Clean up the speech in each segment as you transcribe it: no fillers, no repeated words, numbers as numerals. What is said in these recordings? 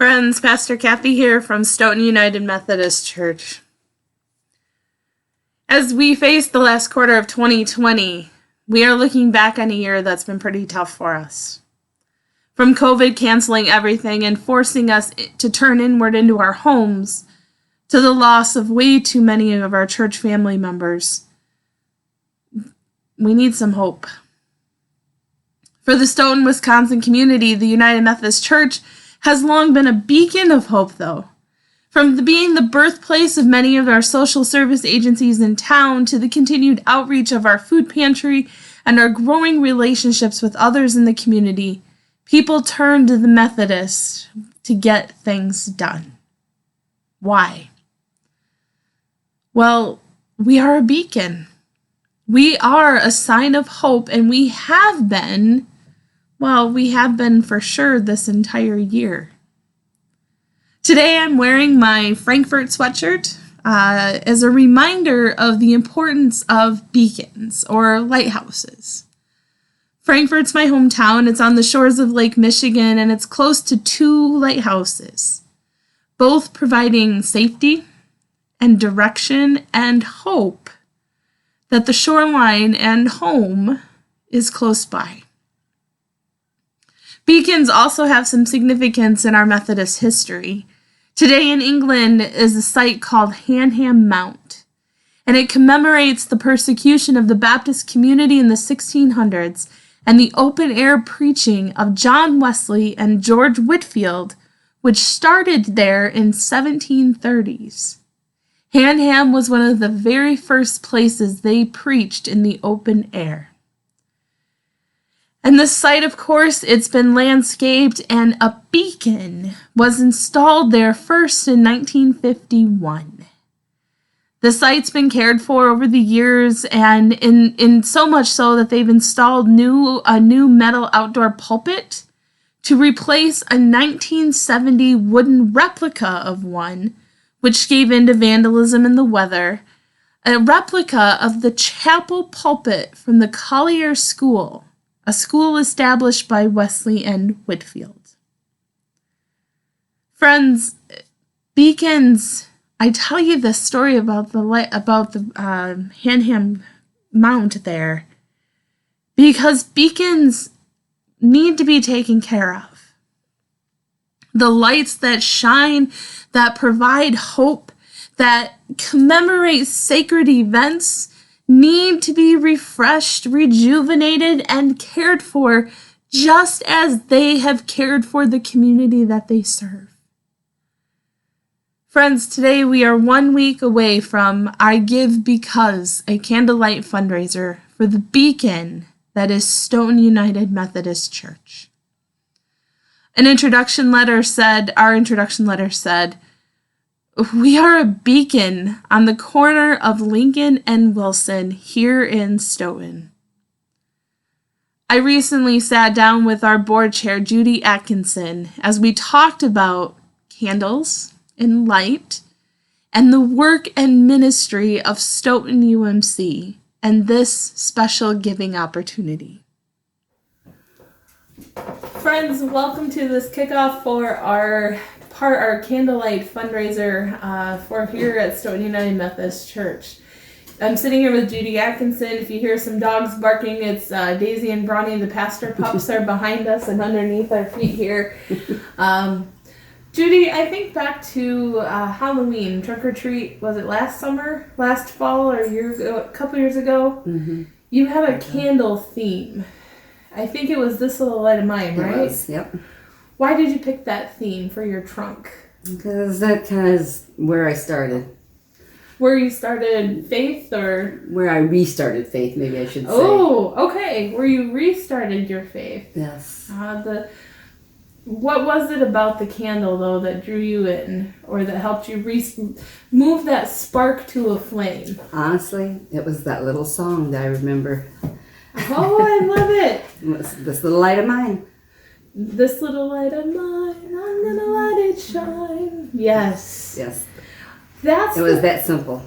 Friends, Pastor Kathy here from Stoughton United Methodist Church. As we face the last quarter of 2020, we are looking back on a year that's been pretty tough for us. From COVID canceling everything and forcing us to turn inward into our homes, to the loss of way too many of our church family members, we need some hope. For the Stoughton, Wisconsin community, the United Methodist Church has long been a beacon of hope, though. From being the birthplace of many of our social service agencies in town to the continued outreach of our food pantry and our growing relationships with others in the community, people turn to the Methodists to get things done. Why? Well, we are a beacon. We are a sign of hope, and we have been for sure this entire year. Today I'm wearing my Frankfurt sweatshirt as a reminder of the importance of beacons or lighthouses. Frankfurt's my hometown. It's on the shores of Lake Michigan, and it's close to two lighthouses, both providing safety and direction and hope that the shoreline and home is close by. Beacons also have some significance in our Methodist history. Today in England is a site called Hanham Mount, and it commemorates the persecution of the Baptist community in the 1600s and the open-air preaching of John Wesley and George Whitefield, which started there in 1730s. Hanham was one of the very first places they preached in the open air. And this site, of course, it's been landscaped, and a beacon was installed there first in 1951. The site's been cared for over the years, and in so much so that they've installed a new metal outdoor pulpit to replace a 1970 wooden replica of one, which gave in to vandalism and the weather, a replica of the chapel pulpit from the Collier School, a school established by Wesley and Whitefield. Friends, beacons, I tell you this story about the Hanham Mount there because beacons need to be taken care of. The lights that shine, that provide hope, that commemorate sacred events, need to be refreshed, rejuvenated, and cared for just as they have cared for the community that they serve. Friends, today we are 1 week away from I Give Because, a candlelight fundraiser for the beacon that is Stoughton United Methodist Church. Our introduction letter said, we are a beacon on the corner of Lincoln and Wilson here in Stoughton. I recently sat down with our board chair, Judy Atkinson, as we talked about candles and light and the work and ministry of Stoughton UMC and this special giving opportunity. Friends, welcome to this kickoff for our candlelight fundraiser for here at Stoughton United Methodist Church. I'm sitting here with Judy Atkinson. If you hear some dogs barking, it's Daisy and Bronny, the pastor pups, are behind us and underneath our feet here. Judy, I think back to Halloween, trick or treat. Was it last fall, or a couple years ago? Mm-hmm. You had a candle theme. I think it was This Little Light of Mine, right? It was, yep. Why did you pick that theme for your trunk? Because that kind of is where I started. Where you started faith, or? Where I restarted faith, maybe I should say. Oh, okay. Where you restarted your faith. Yes. What was it about the candle, though, that drew you in, or that helped you move that spark to a flame? Honestly, it was that little song that I remember. Oh, I love it. This Little Light of Mine. This little light of mine, I'm gonna let it shine. Yes. Yes. It was that simple.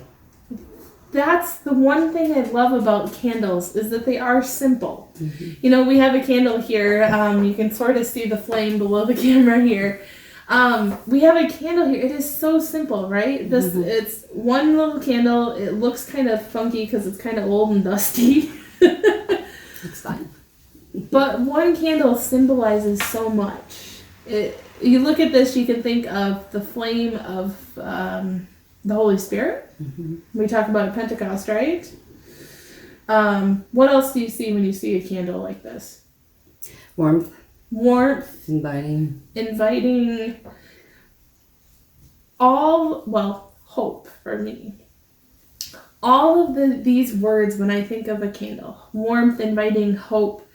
That's the one thing I love about candles, is that they are simple. Mm-hmm. You know, we have a candle here. You can sort of see the flame below the camera here. We have a candle here. It is so simple, right? It's one little candle. It looks kind of funky because it's kind of old and dusty. It's fine. But one candle symbolizes so much. You look at this, you can think of the flame of the Holy Spirit. We talk about Pentecost, right? What else do you see when you see a candle like this? Warmth. Inviting. Hope for me. All of these words when I think of a candle. Warmth, inviting, hope,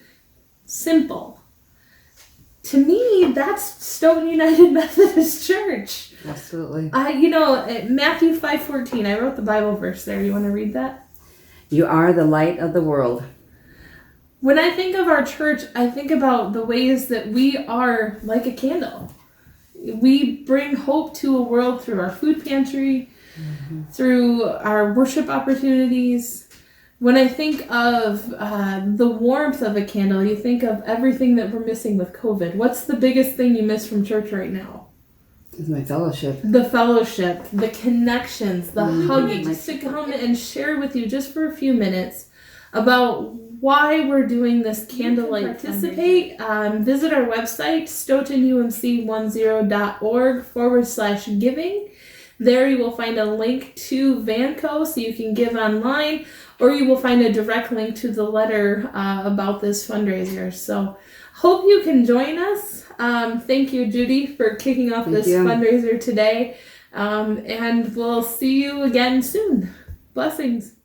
simple. To me, that's Stoughton United Methodist Church. Absolutely. Matthew 5:14, I wrote the Bible verse there. You want to read that? You are the light of the world. When I think of our church, I think about the ways that we are like a candle. We bring hope to a world through our food pantry, through our worship opportunities. When I think of the warmth of a candle, you think of everything that we're missing with COVID. What's the biggest thing you miss from church right now? It's my fellowship. The fellowship, the connections, the hugging. Just to come and share with you just for a few minutes about why we're doing this candlelight. Participate. Visit our website, stoughtonumc10.org/giving. There you will find a link to Vanco so you can give online, or you will find a direct link to the letter about this fundraiser. So hope you can join us. Thank you, Judy, for kicking off this fundraiser today. And we'll see you again soon. Blessings.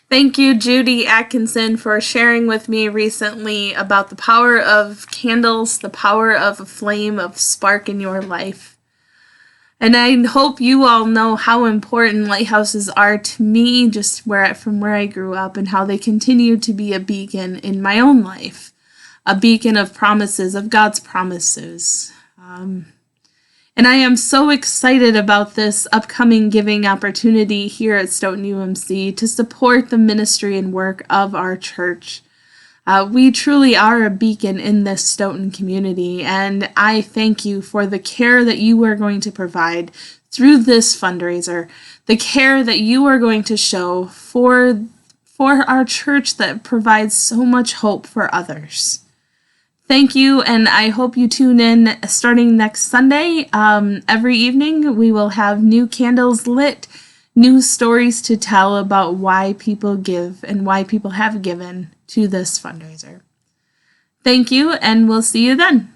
Thank you, Judy Atkinson, for sharing with me recently about the power of candles, the power of a flame of spark in your life. And I hope you all know how important lighthouses are to me, just from where I grew up, and how they continue to be a beacon in my own life, a beacon of promises, of God's promises. And I am so excited about this upcoming giving opportunity here at Stoughton UMC to support the ministry and work of our church. We truly are a beacon in this Stoughton community, and I thank you for the care that you are going to provide through this fundraiser, the care that you are going to show for our church that provides so much hope for others. Thank you, and I hope you tune in starting next Sunday. Every evening we will have new candles lit, new stories to tell about why people give and why people have given to this fundraiser. Thank you, and we'll see you then.